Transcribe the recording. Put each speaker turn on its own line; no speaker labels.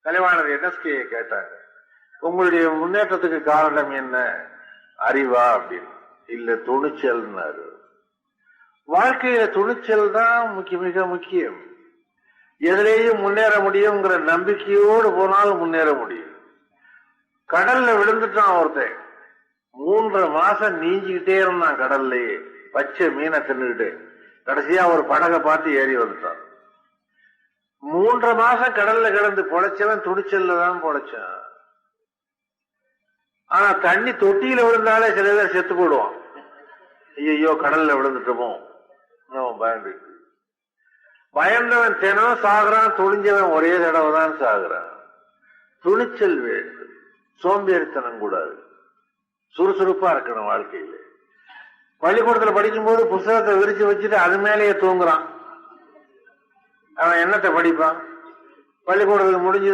Kalaivanar NSK கேட்டாங்க, உங்களுடைய முன்னேற்றத்துக்கு காரணம் என்ன? அறிவா அப்படின்னு. இல்ல, துணிச்சல்னாரு. வாழ்க்கையில துணிச்சல் தான் மிக முக்கியம். எதிலேயும் முன்னேற முடியுங்கிற நம்பிக்கையோடு போனாலும் முன்னேற முடியும். கடல்ல விழுந்துட்டான் ஒருத்தன், 3 மாசம் நீஞ்சிக்கிட்டே இருந்தான் கடல்லையே, பச்சை மீனை தின்னுக்கிட்டு. கடைசியா ஒரு படகை பார்த்து ஏறி வந்துட்டான். 3 மாசம் கடல்ல கிடந்து பொழைச்சவன் துணிச்சல்ல தான் பொழைச்சான். ஆனா தண்ணி தொட்டியில விழுந்தாலே சில பேர் செத்து போடுவான். ஐயோ கடல்ல விழுந்துட்டோமோ பயந்து. பயந்தவன் தினம் சாகுறான், துணிஞ்சவன் ஒரே தடவை தான் சாகுறான். துணிச்சல் வேண்டும், சோம்பேறித்தனம் கூடாது, சுறுசுறுப்பா இருக்கணும் வாழ்க்கையில. பள்ளிக்கூடத்துல படிக்கும் போது புத்தகத்தை விரிச்சு வச்சுட்டு அது மேலேயே தூங்குறான். அவன் என்னத்தை படிப்பான்? பள்ளிக்கூடத்துக்கு முடிஞ்சு